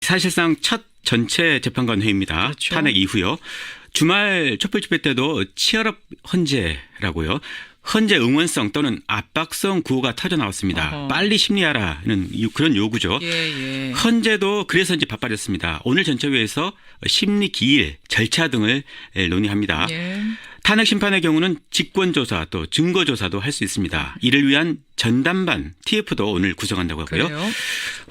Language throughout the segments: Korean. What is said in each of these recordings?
사실상 첫 전체 재판관 회의입니다. 그렇죠. 탄핵 이후요. 주말 촛불 집회 때도 치열업 헌재라고요. 헌재 응원성 또는 압박성 구호가 터져 나왔습니다. 어허. 빨리 심리하라는 그런 요구죠. 예. 헌재도 그래서인지 바빠졌습니다. 오늘 전체회에서 심리 기일, 절차 등을 논의합니다. 예. 탄핵 심판의 경우는 직권조사 또 증거조사도 할 수 있습니다. 이를 위한 전담반 TF도 오늘 구성한다고 하고요. 그래요?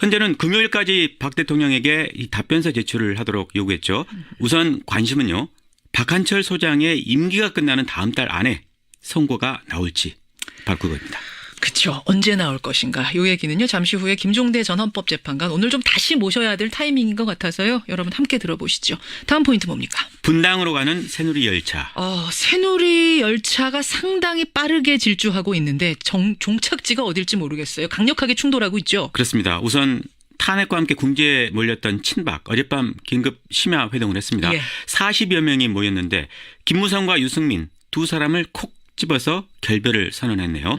헌재는 금요일까지 박 대통령에게 이 답변서 제출을 하도록 요구했죠. 우선 관심은요. 박한철 소장의 임기가 끝나는 다음 달 안에 선고가 나올지 바로 그겁니다. 그렇죠. 언제 나올 것인가. 이 얘기는요. 잠시 후에 김종대 전 헌법재판관 오늘 좀 다시 모셔야 될 타이밍인 것 같아서요. 여러분 함께 들어보시죠. 다음 포인트 뭡니까? 분당으로 가는 새누리 열차. 새누리 열차가 상당히 빠르게 질주하고 있는데 종착지가 어딜지 모르겠어요. 강력하게 충돌하고 있죠. 그렇습니다. 우선 탄핵과 함께 궁지에 몰렸던 친박 어젯밤 긴급 심야 회동을 했습니다. 예. 40여 명이 모였는데 김무성과 유승민 두 사람을 콕 집어서 결별을 선언했네요.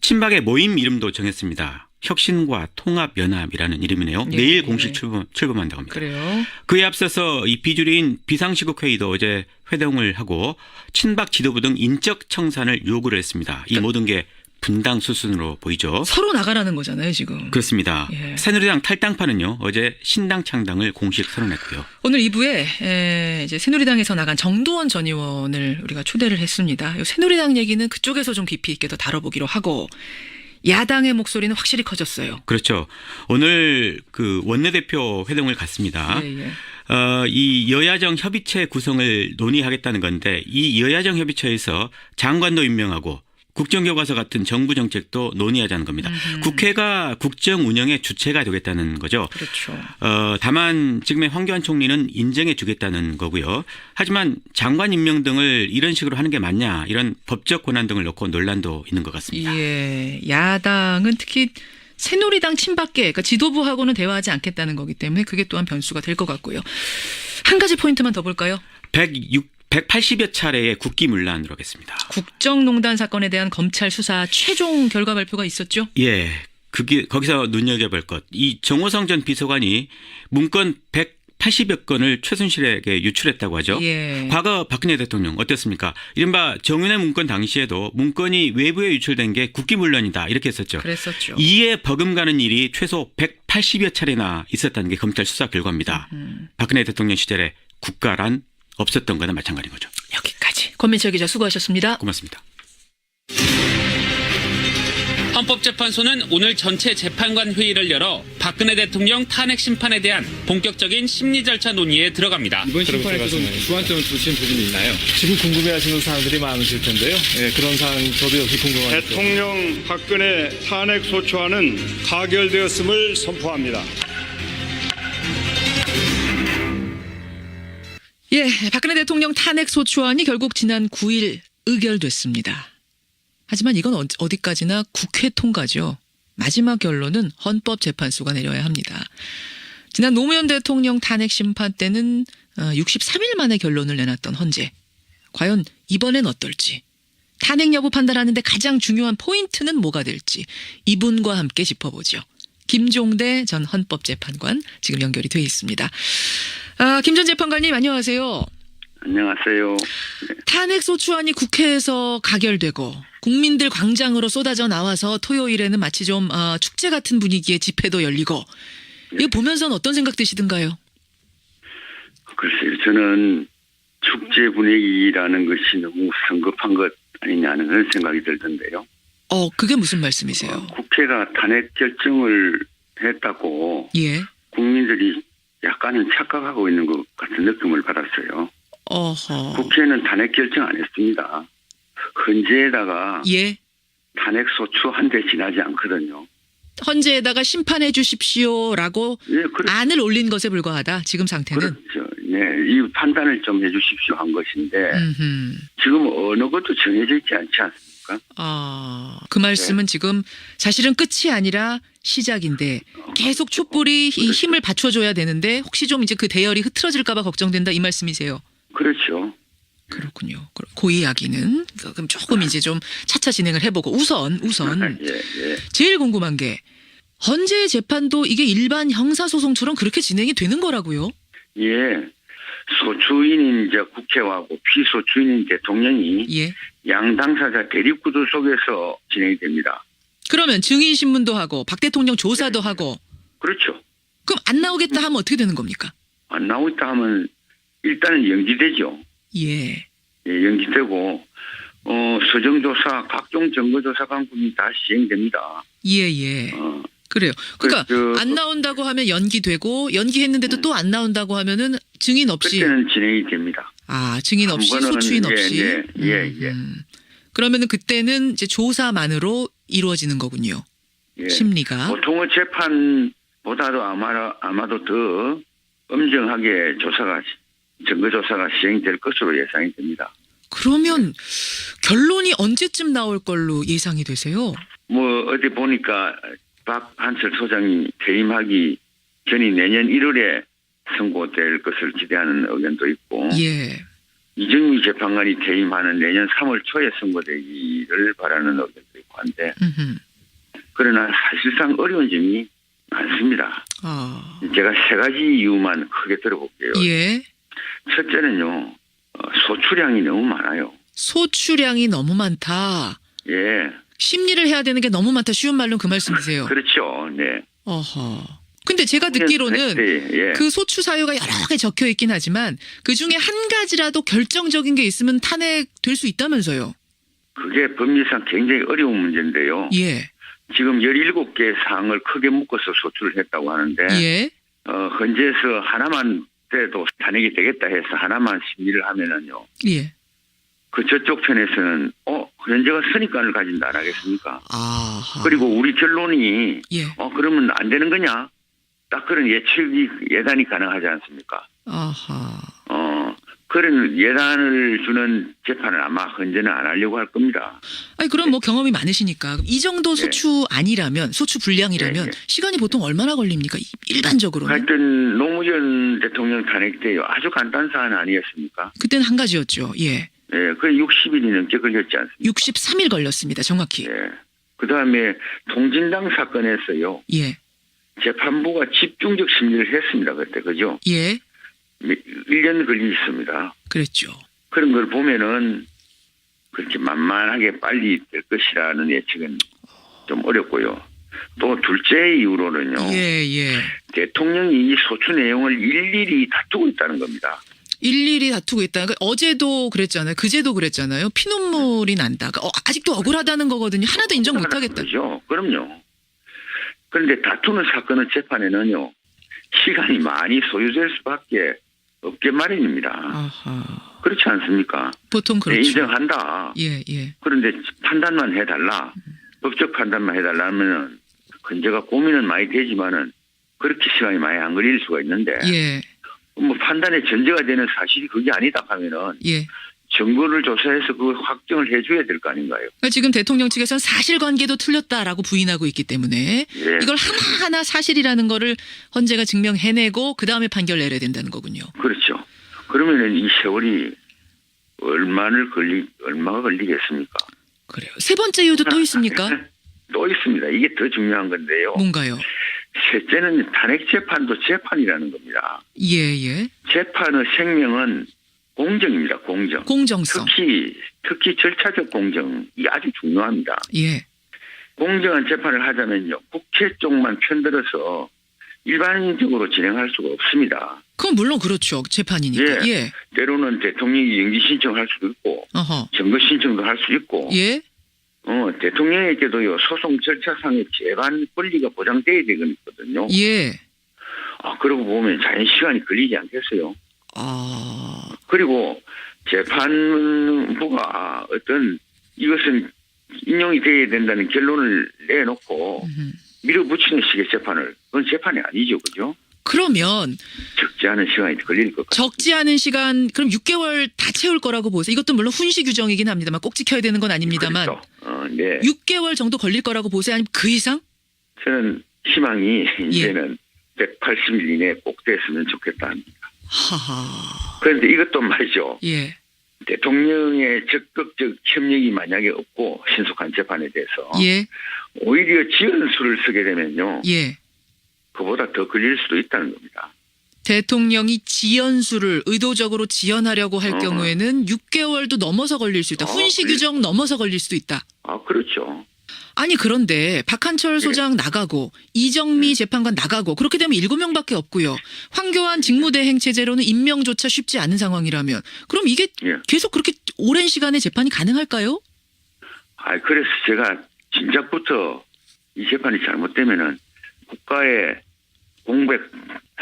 친박의 모임 이름도 정했습니다. 혁신과 통합연합이라는 이름이네요. 예. 내일 공식 출범한다고 합니다. 그래요? 그에 앞서서 이 비주류인 비상시국 회의도 어제 회동을 하고 친박 지도부 등 인적 청산을 요구를 했습니다. 이 모든 게 분당 수순으로 보이죠. 서로 나가라는 거잖아요, 지금. 그렇습니다. 예. 새누리당 탈당파는요. 어제 신당 창당을 공식 선언했고요. 오늘 2부에 이제 새누리당에서 나간 정두원 전 의원을 우리가 초대를 했습니다. 이 새누리당 얘기는 그쪽에서 좀 깊이 있게 더 다뤄보기로 하고 야당의 목소리는 확실히 커졌어요. 그렇죠. 오늘 그 원내대표 회동을 갔습니다. 예. 이 여야정 협의체 구성을 논의하겠다는 건데 이 여야정 협의체에서 장관도 임명하고 국정교과서 같은 정부 정책도 논의하자는 겁니다. 국회가 국정 운영의 주체가 되겠다는 거죠. 그렇죠. 다만 지금의 황교안 총리는 인정해 주겠다는 거고요. 하지만 장관 임명 등을 이런 식으로 하는 게 맞냐 이런 법적 권한 등을 놓고 논란도 있는 것 같습니다. 예, 야당은 특히 새누리당 친박계, 그러니까 지도부하고는 대화하지 않겠다는 거기 때문에 그게 또한 변수가 될 것 같고요. 한 가지 포인트만 더 볼까요? 180여 차례의 국기문란으로 하겠습니다. 국정농단 사건에 대한 검찰 수사 최종 결과 발표가 있었죠? 예, 거기서 눈여겨볼 것. 이 정호성 전 비서관이 문건 180여 건을 최순실에게 유출했다고 하죠. 예. 과거 박근혜 대통령 어땠습니까? 이른바 정윤회 문건 당시에도 문건이 외부에 유출된 게 국기문란이다 이렇게 했었죠. 그랬었죠. 이에 버금가는 일이 최소 180여 차례나 있었다는 게 검찰 수사 결과입니다. 박근혜 대통령 시절에 국가란 없었던 거나 마찬가지인 거죠. 여기까지. 권민철 기자 수고하셨습니다. 고맙습니다. 헌법재판소는 오늘 전체 재판관 회의를 열어 박근혜 대통령 탄핵 심판에 대한 본격적인 심리 절차 논의에 들어갑니다. 이번 심판에서도 주안점을 두신 부분이 있나요? 지금 궁금해하시는 사항들이 많으실 텐데요. 네, 그런 사항 저도 역시 궁금합니다. 대통령 박근혜 탄핵 소추안은 가결되었음을 선포합니다. 예, 박근혜 대통령 탄핵 소추안이 결국 지난 9일 의결됐습니다. 하지만 이건 어디까지나 국회 통과죠. 마지막 결론은 헌법재판소가 내려야 합니다. 지난 노무현 대통령 탄핵 심판 때는 63일 만에 결론을 내놨던 헌재. 과연 이번엔 어떨지. 탄핵 여부 판단하는데 가장 중요한 포인트는 뭐가 될지 이분과 함께 짚어보죠. 김종대 전 헌법재판관 지금 연결이 돼 있습니다. 김 전 재판관님 안녕하세요. 안녕하세요. 네. 탄핵 소추안이 국회에서 가결되고 국민들 광장으로 쏟아져 나와서 토요일에는 마치 좀 축제 같은 분위기의 집회도 열리고 이거 보면서는 어떤 생각 드시던가요? 글쎄요. 저는 축제 분위기라는 것이 너무 성급한 것 아니냐는 그런 생각이 들던데요. 그게 무슨 말씀이세요? 국회가 탄핵 결정을 했다고 예. 국민들이 약간은 착각하고 있는 것 같은 느낌을 받았어요. 어허. 국회는 탄핵 결정 안 했습니다. 헌재에다가 예. 탄핵 소추 한 대 지나지 않거든요. 헌재에다가 심판해 주십시오라고 예, 안을 올린 것에 불과하다. 지금 상태는. 그렇죠. 네, 이 판단을 좀 해주십시오 한 것인데 음흠. 지금 어느 것도 정해져 있지 않지 않습니까? 그 말씀은 지금 사실은 끝이 아니라 시작인데 계속 촛불이 이 힘을 받쳐줘야 되는데 혹시 좀 이제 그 대열이 흐트러질까 봐 걱정된다 이 말씀이세요? 그렇죠. 그렇군요. 그 이야기는 그럼 조금 이제 좀 차차 진행을 해보고 우선 예. 제일 궁금한 게 헌재의 재판도 이게 일반 형사소송처럼 그렇게 진행이 되는 거라고요? 예. 소추인인 이제 국회하고 피소추인인 대통령이 예. 양 당사자 대립구도 속에서 진행이 됩니다. 그러면 증인 신문도 하고 박 대통령 조사도 하고 그렇죠. 그럼 안 나오겠다 하면 어떻게 되는 겁니까? 안 나오겠다 하면 일단은 연기되죠. 예. 예, 연기되고 서정조사, 각종 증거조사 방법이 다 시행됩니다. 예. 그래요. 그러니까 안 나온다고 하면 연기되고 연기했는데도 또 안 나온다고 하면은 증인 없이 그때는 진행이 됩니다. 아, 증인 없이 한 번은 소추인 없이. 예. 그러면은 그때는 이제 조사만으로 이루어지는 거군요. 예. 심리가. 보통의 재판보다도 아마도 더 엄정하게 증거조사가 시행될 것으로 예상이 됩니다. 그러면 결론이 언제쯤 나올 걸로 예상이 되세요? 뭐 어디 보니까 박한철 소장이 퇴임하기 전이 내년 1월에 선고될 것을 기대하는 의견도 있고 예. 이정미 재판관이 퇴임하는 내년 3월 초에 선고되기를 바라는 의견도 있고 한데 그러나 사실상 어려운 점이 많습니다. 아. 제가 세 가지 이유만 크게 들어볼게요. 예. 첫째는요. 소출량이 너무 많아요. 소출량이 너무 많다. 예. 심리를 해야 되는 게 너무 많다. 쉬운 말로 그 말씀이세요. 그렇죠. 네. 어허. 근데 제가 듣기로는 예. 그 소추 사유가 여러 개 적혀 있긴 하지만 그 중에 한 가지라도 결정적인 게 있으면 탄핵될 수 있다면서요. 그게 법리상 굉장히 어려운 문제인데요. 예. 지금 17개 사항을 크게 묶어서 소출을 했다고 하는데 예. 헌재에서 하나만 때도 탄핵이 되겠다 해서 하나만 심리를 하면은요. 예. 그 저쪽 편에서는 헌재가 선입관을 가진다 안 하겠습니까? 아하. 그리고 우리 결론이 예. 그러면 안 되는 거냐? 딱 그런 예단이 가능하지 않습니까? 아하. 그런 예단을 주는 재판을 아마 헌재는 안 하려고 할 겁니다. 아니 그럼 뭐 경험이 많으시니까 이 정도 소추 아니라면 소추 분량이라면 예. 시간이 보통 얼마나 걸립니까? 일반적으로는. 하여튼 노무현 대통령 탄핵 때요. 아주 간단한 사안 아니었습니까? 그때는 한 가지였죠. 예. 예, 그 60일이 넘게 걸렸지 않습니까? 63일 걸렸습니다. 정확히. 예. 그다음에 통진당 사건에서요. 예. 재판부가 집중적 심리를 했습니다. 그때 그죠? 예. 1년 걸렸습니다. 그랬죠. 그런 걸 보면은 그렇게 만만하게 빨리 될 것이라는 예측은 좀 어렵고요. 또 둘째 이유로는요. 예. 대통령이 이 소추 내용을 일일이 다투고 있다는 겁니다. 일일이 다투고 있다. 그러니까 어제도 그랬잖아요. 그제도 그랬잖아요. 피눈물이 난다. 그러니까 아직도 억울하다는 거거든요. 하나도 인정 못하겠다. 그렇죠. 그럼요. 그런데 다투는 사건의 재판에는요. 시간이 많이 소요될 수밖에 없게 마련입니다. 아하. 그렇지 않습니까? 보통 그렇죠. 인정한다. 예. 그런데 판단만 해달라. 법적 판단만 해달라 하면은 헌재가 고민은 많이 되지만은 그렇게 시간이 많이 안 걸릴 수가 있는데 예. 뭐 판단의 전제가 되는 사실이 그게 아니다 하면은 예. 증거를 조사해서 그 확정을 해줘야 될 거 아닌가요? 그러니까 지금 대통령 측에서는 사실관계도 틀렸다라고 부인하고 있기 때문에 예. 이걸 하나하나 사실이라는 거를 헌재가 증명해내고 그다음에 판결 내려야 된다는 거군요. 그렇죠. 그러면은 이 세월이 얼마가 걸리겠습니까? 그래요. 세 번째 이유도 또 있습니까? 또 있습니다. 이게 더 중요한 건데요. 뭔가요? 셋째는 탄핵 재판도 재판이라는 겁니다. 예. 재판의 생명은 공정입니다. 공정. 공정성. 특히 절차적 공정이 아주 중요합니다. 예. 공정한 재판을 하자면요. 국회 쪽만 편들어서 일반적으로 진행할 수가 없습니다. 그건 물론 그렇죠. 재판이니까. 예. 때로는 대통령이 연기 신청할 수도 있고 어허. 증거 신청도 할 수 있고 예. 대통령에게도요. 소송 절차상의 재반 권리가 보장돼야 되거든요. 예. 그러고 보면 자연 시간이 걸리지 않겠어요. 그리고 재판부가 어떤 인용이 돼야 된다는 결론을 내놓고 밀어붙이는 식의 재판을 그건 재판이 아니죠. 그죠? 그러면 적지 않은 시간이 걸릴 것 같아요. 적지 않은 시간 그럼 6개월 다 채울 거라고 보세요. 이것도 물론 훈시 규정이긴 합니다만 꼭 지켜야 되는 건 아닙니다만 그렇죠. 네. 6개월 정도 걸릴 거라고 보세요. 아니면 그 이상? 저는 희망이 이제는 180일 이내에 꼭 됐으면 좋겠다 합니다. 하하. 그런데 이것도 말이죠. 예. 대통령의 적극적 협력이 만약에 없고 신속한 재판에 대해서 예. 오히려 지연수를 쓰게 되면요. 예. 그보다 더 걸릴 수도 있다는 겁니다. 대통령이 지연수를 의도적으로 지연하려고 할 어. 경우에는 6개월도 넘어서 걸릴 수 있다. 훈시 그래. 규정 넘어서 걸릴 수도 있다. 아, 그렇죠. 아니 그런데 박한철 소장 나가고 이정미 재판관 나가고 그렇게 되면 7명밖에 없고요. 황교안 직무대행 체제로는 임명조차 쉽지 않은 상황이라면 그럼 이게 예. 계속 그렇게 오랜 시간에 재판이 가능할까요? 아, 그래서 제가 진작부터 이 재판이 잘못되면은 국가의 공백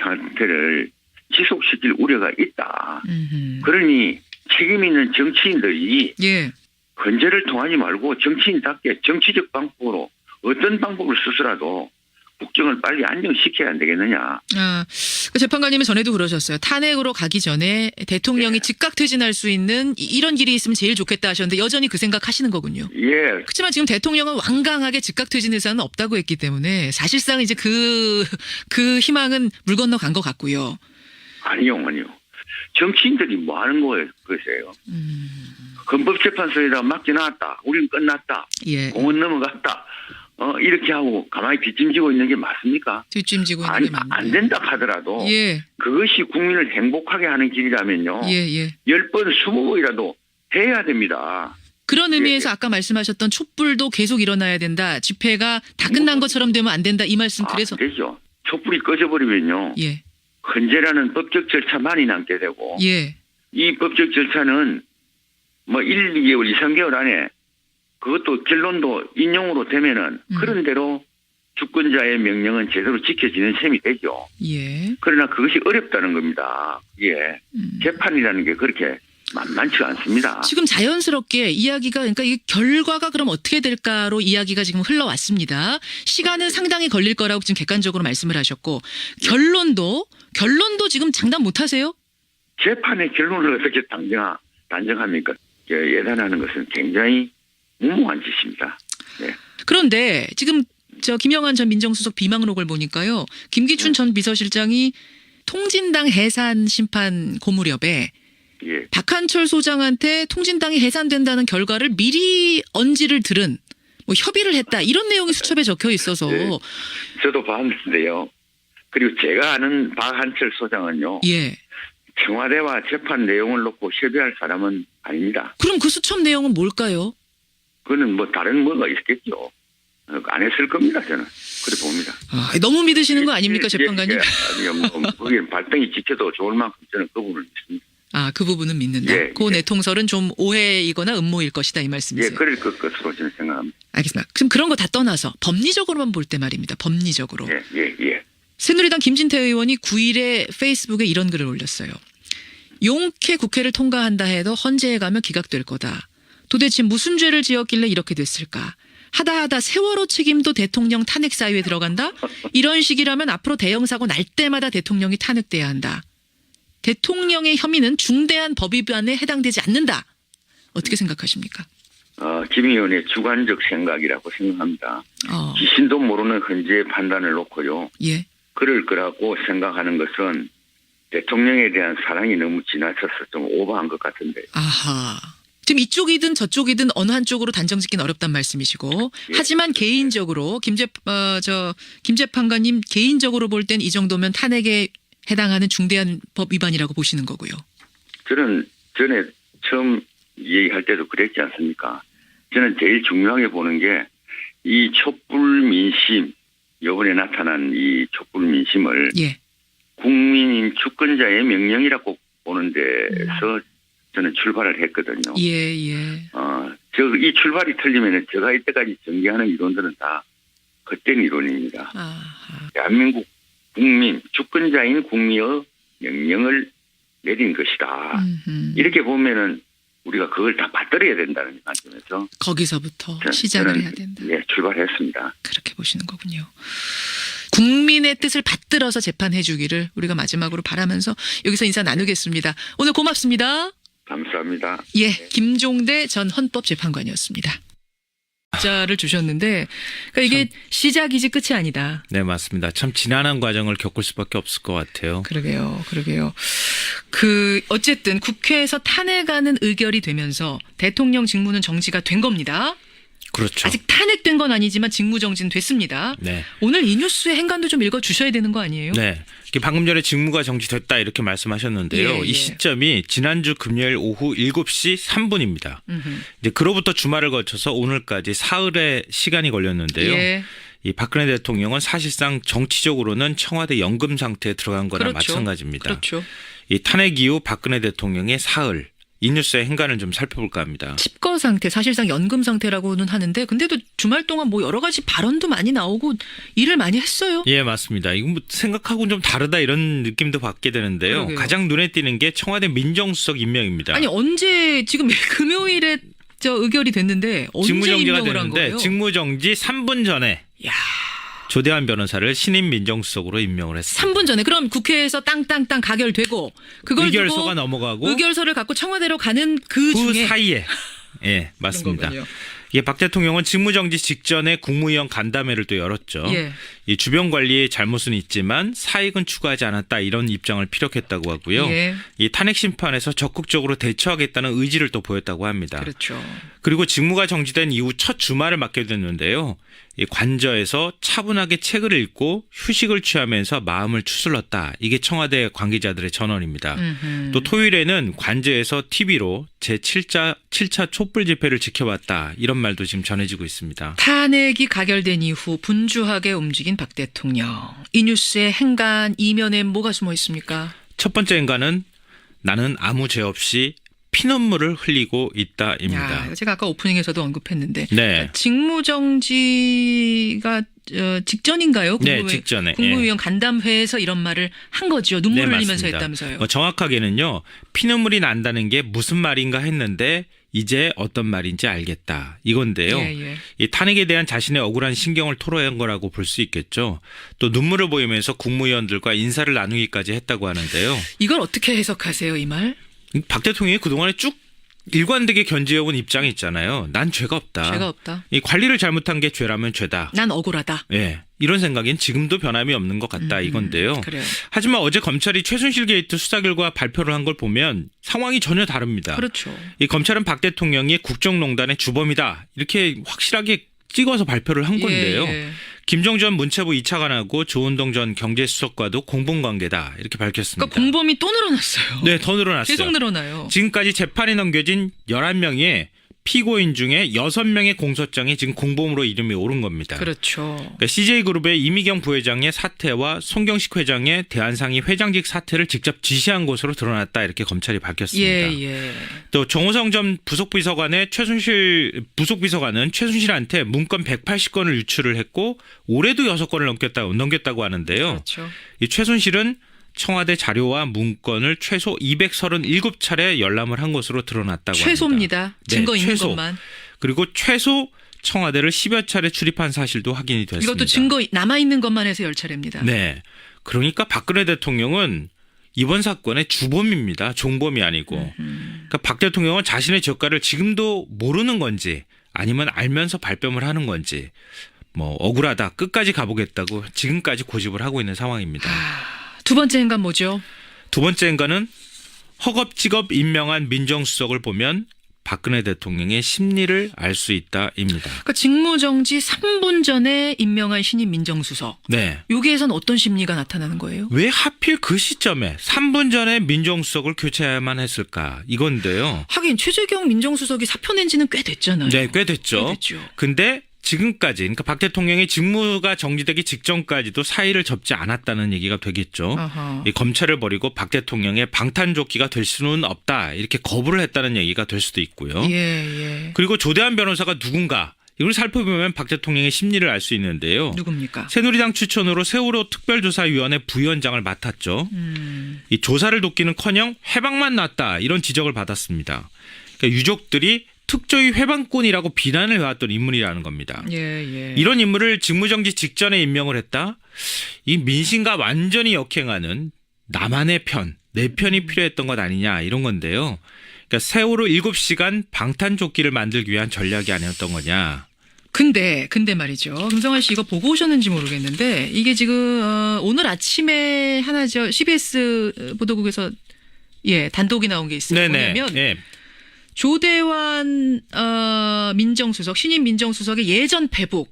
상태를 지속시킬 우려가 있다. 음흠. 그러니 책임 있는 정치인들이 예. 헌재를 통하지 말고 정치인답게 정치적 방법으로 어떤 방법을 쓰더라도 국정을 빨리 안정시켜야 안 되겠느냐. 아, 그 재판관님은 전에도 그러셨어요. 탄핵으로 가기 전에 대통령이 즉각 퇴진할 수 있는 이런 길이 있으면 제일 좋겠다 하셨는데 여전히 그 생각 하시는 거군요. 예, 그렇지만 지금 대통령은 완강하게 즉각 퇴진 의사는 없다고 했기 때문에 사실상 이제 그 희망은 물 건너 간 것 같고요. 아니요. 정치인들이 뭐 하는 거예요, 그러세요. 헌법재판소에다 맡겨놨다. 우리는 끝났다. 예. 공은 넘어갔다. 이렇게 하고 가만히 뒷짐지고 있는 게 맞습니까? 뒷짐지고 있는 아니, 게 맞네요. 안 된다 하더라도 예. 그것이 국민을 행복하게 하는 길이라면요. 예. 10번, 20번이라도 해야 됩니다. 그런 의미에서 예. 아까 말씀하셨던 촛불도 계속 일어나야 된다. 집회가 다 끝난 것처럼 되면 안 된다. 이 말씀 그래서 안 되죠. 촛불이 꺼져버리면요. 예. 헌재라는 법적 절차만이 남게 되고 예. 이 법적 절차는 뭐 1, 2개월, 2, 3개월 안에 그것도 결론도 인용으로 되면은 그런 대로 주권자의 명령은 제대로 지켜지는 셈이 되죠. 예. 그러나 그것이 어렵다는 겁니다. 예. 재판이라는 게 그렇게 만만치가 않습니다. 지금 자연스럽게 이야기가 그러니까 이 결과가 그럼 어떻게 될까로 이야기가 지금 흘러왔습니다. 시간은 상당히 걸릴 거라고 지금 객관적으로 말씀을 하셨고 결론도 지금 장담 못 하세요? 재판의 결론을 어떻게 단정합니까? 예단하는 것은 굉장히 무모한 짓입니다. 네. 그런데 지금 김영환 전 민정수석 비망록을 보니까요. 김기춘 전 비서실장이 통진당 해산 심판 고무렵에 예. 박한철 소장한테 통진당이 해산된다는 결과를 미리 언지를 들은 뭐 협의를 했다 이런 내용이 수첩에 적혀 있어서 네. 저도 봤는데요. 그리고 제가 아는 박한철 소장은요. 예. 청와대와 재판 내용을 놓고 협의할 사람은 아닙니다. 그럼 그 수첩 내용은 뭘까요? 그거는 뭐 다른 뭐가 있겠죠. 안 했을 겁니다. 저는 그렇게 봅니다. 아, 너무 믿으시는 거 아닙니까, 재판관님? 아니요. 거기는 발등이 지켜도 좋을 만큼 저는 그 부분을 믿습니다. 아, 그 부분은 믿는다. 예, 그 예. 내통설은 좀 오해이거나 음모일 것이다 이 예, 말씀이세요. 그럴 것으로 저는 생각합니다. 알겠습니다. 그럼 그런 거 다 떠나서 법리적으로만 볼 때 말입니다. 법리적으로. 예. 새누리당 김진태 의원이 9일에 페이스북에 이런 글을 올렸어요. 용케 국회를 통과한다 해도 헌재에 가면 기각될 거다. 도대체 무슨 죄를 지었길래 이렇게 됐을까? 하다 세월호 책임도 대통령 탄핵 사유에 들어간다? 이런 식이라면 앞으로 대형 사고 날 때마다 대통령이 탄핵돼야 한다. 대통령의 혐의는 중대한 법 위반에 해당되지 않는다. 어떻게 생각하십니까? 김 의원의 주관적 생각이라고 생각합니다. 귀신도 모르는 헌재의 판단을 놓고요. 예. 그럴 거라고 생각하는 것은 대통령에 대한 사랑이 너무 지나쳐서 좀 오버한 것 같은데. 아하. 지금 이쪽이든 저쪽이든 어느 한쪽으로 단정짓기는 어렵단 말씀이시고 예. 하지만 개인적으로 김 재판관님 개인적으로 볼 땐 이 정도면 탄핵에 해당하는 중대한 법 위반이라고 보시는 거고요. 저는 전에 처음 얘기할 때도 그랬지 않습니까? 저는 제일 중요하게 보는 게 이 촛불 민심, 이번에 나타난 이 촛불 민심을 예. 국민인 주권자의 명령이라고 보는 데서 저는 출발을 했거든요. 예. 이 출발이 틀리면 제가 이때까지 전개하는 이론들은 다 헛된 이론입니다. 아하. 대한민국 국민, 주권자인 국민의 명령을 내린 것이다. 이렇게 보면은 우리가 그걸 다 받들어야 된다는 관점에서 거기서부터 저는 시작을 해야 된다. 예, 출발했습니다. 그렇게 보시는 거군요. 국민의 뜻을 받들어서 재판해 주기를 우리가 마지막으로 바라면서 여기서 인사 나누겠습니다. 오늘 고맙습니다. 감사합니다. 예, 김종대 전 헌법재판관이었습니다. 자를 주셨는데 그러니까 이게 시작이지 끝이 아니다. 네, 맞습니다. 참 지난한 과정을 겪을 수밖에 없을 것 같아요. 그러게요. 어쨌든 국회에서 탄핵하는 의결이 되면서 대통령 직무는 정지가 된 겁니다. 그렇죠. 아직 탄핵된 건 아니지만 직무 정지는 됐습니다. 네. 오늘 이 뉴스의 행간도 좀 읽어주셔야 되는 거 아니에요? 네. 방금 전에 직무가 정지됐다 이렇게 말씀하셨는데요. 예, 예. 이 시점이 지난주 금요일 오후 7시 3분입니다. 이제 그로부터 주말을 거쳐서 오늘까지 사흘의 시간이 걸렸는데요. 예. 이 박근혜 대통령은 사실상 정치적으로는 청와대 연금 상태에 들어간 거나 그렇죠. 마찬가지입니다. 그렇죠. 이 탄핵 이후 박근혜 대통령의 사흘 이 뉴스의 행간을 좀 살펴볼까 합니다. 칩거 상태, 사실상 연금 상태라고는 하는데 근데도 주말 동안 뭐 여러 가지 발언도 많이 나오고 일을 많이 했어요. 예, 맞습니다. 이거 뭐 생각하고는 좀 다르다 이런 느낌도 받게 되는데요. 그러게요. 가장 눈에 띄는 게 청와대 민정수석 임명입니다. 아니 언제 지금 금요일에 의결이 됐는데 언제 직무정지가 임명을 한 되는데 거예요? 직무정지 3분 전에 야, 조대환 변호사를 신임 민정수석으로 임명을 했습니다. 3분 전에 그럼 국회에서 땅땅땅 가결되고 그걸 의결서가 두고 넘어가고 의결서를 갖고 청와대로 가는 그 그 중에 사이에 예, 맞습니다. 거군요. 이게 박 대통령은 직무정지 직전에 국무위원 간담회를 또 열었죠. 예. 이 주변 관리에 잘못은 있지만 사익은 추구하지 않았다 이런 입장을 피력했다고 하고요. 예. 이 탄핵 심판에서 적극적으로 대처하겠다는 의지를 또 보였다고 합니다. 그렇죠. 그리고 직무가 정지된 이후 첫 주말을 맞게 됐는데요. 이 관저에서 차분하게 책을 읽고 휴식을 취하면서 마음을 추슬렀다. 이게 청와대 관계자들의 전언입니다. 또 토요일에는 관저에서 TV로 제7차 촛불 집회를 지켜봤다. 이런 말도 지금 전해지고 있습니다. 탄핵이 가결된 이후 분주하게 움직인 박 대통령. 이 뉴스의 행간 이면에 뭐가 숨어 있습니까? 첫 번째 인간은 나는 아무 죄 없이 피눈물을 흘리고 있다입니다. 야, 제가 아까 오프닝에서도 언급했는데 네. 직무정지가 직전인가요? 네, 직전에. 국무위원 간담회에서 이런 말을 한 거죠. 눈물 네, 흘리면서 맞습니다. 했다면서요. 정확하게는요. 피눈물이 난다는 게 무슨 말인가 했는데 이제 어떤 말인지 알겠다. 이건데요. 예. 이 탄핵에 대한 자신의 억울한 신경을 토로한 거라고 볼 수 있겠죠. 또 눈물을 보이면서 국무위원들과 인사를 나누기까지 했다고 하는데요. 이걸 어떻게 해석하세요, 이 말? 박 대통령이 그동안에 쭉 일관되게 견지해온 입장이 있잖아요. 난 죄가 없다. 죄가 없다. 이 관리를 잘못한 게 죄라면 죄다. 난 억울하다. 예, 이런 생각엔 지금도 변함이 없는 것 같다 이건데요. 그래요. 하지만 어제 검찰이 최순실 게이트 수사 결과 발표를 한 걸 보면 상황이 전혀 다릅니다. 그렇죠. 이 검찰은 박 대통령이 국정농단의 주범이다 이렇게 확실하게 찍어서 발표를 한 건데요. 예. 김종전 전 문체부 2차 관하고 조은동 전 경제수석과도 공범관계다 이렇게 밝혔습니다. 그러니까 공범이 또 늘어났어요. 네, 더 늘어났어요. 계속 늘어나요. 지금까지 재판에 넘겨진 11명의 피고인 중에 6명의 공소장이 지금 공범으로 이름이 오른 겁니다. 그렇죠. 그러니까 CJ그룹의 이미경 부회장의 사퇴와 송경식 회장의 대한상의 회장직 사퇴를 직접 지시한 것으로 드러났다 이렇게 검찰이 밝혔습니다. 예. 또 정호성 전 부속비서관은 최순실한테 문건 180건을 유출을 했고 올해도 6건을 넘겼다고 하는데요. 그렇죠. 이 최순실은 청와대 자료와 문건을 최소 237차례 열람을 한 것으로 드러났다고 최소입니다. 합니다. 증거 네, 있는 최소. 것만. 그리고 최소 청와대를 10여 차례 출입한 사실도 확인이 됐습니다. 이것도 증거 남아있는 것만 해서 10차례입니다. 네. 그러니까 박근혜 대통령은 이번 사건의 주범입니다. 종범이 아니고. 그러니까 박 대통령은 자신의 젓갈을 지금도 모르는 건지 아니면 알면서 발뺌을 하는 건지 뭐 억울하다 끝까지 가보겠다고 지금까지 고집을 하고 있는 상황입니다. 두 번째 행간 뭐죠? 두 번째 인간은 허겁지겁 임명한 민정수석을 보면 박근혜 대통령의 심리를 알 수 있다입니다. 그러니까 직무정지 3분 전에 임명한 신임 민정수석. 네. 여기에선 어떤 심리가 나타나는 거예요? 왜 하필 그 시점에 3분 전에 민정수석을 교체해야만 했을까 이건데요. 하긴 최재경 민정수석이 사표 낸 지는 꽤 됐잖아요. 네, 꽤 됐죠. 꽤 됐죠. 근데 지금까지 그러니까 박 대통령의 직무가 정지되기 직전까지도 사의를 접지 않았다는 얘기가 되겠죠. 아하. 이 검찰을 버리고 박 대통령의 방탄조끼가 될 수는 없다 이렇게 거부를 했다는 얘기가 될 수도 있고요. 예. 그리고 조대환 변호사가 누군가 이걸 살펴보면 박 대통령의 심리를 알 수 있는데요. 누굽니까? 새누리당 추천으로 세월호 특별조사위원회 부위원장을 맡았죠. 이 조사를 돕기는커녕 해방만 났다 이런 지적을 받았습니다. 그러니까 유족들이 특조위 회방꾼이라고 비난을 해왔던 인물이라는 겁니다. 예. 이런 인물을 직무정지 직전에 임명을 했다. 이 민심과 완전히 역행하는 나만의 편, 내 편이 필요했던 것 아니냐 이런 건데요. 그러니까 세월호 7시간 방탄조끼를 만들기 위한 전략이 아니었던 거냐. 근데 말이죠. 김성환 씨 이거 보고 오셨는지 모르겠는데 이게 지금 오늘 아침에 하나죠. CBS 보도국에서 예, 단독이 나온 게 있어요. 네네. 뭐냐면 예. 조대환 민정수석, 신임 민정수석의 예전 페북,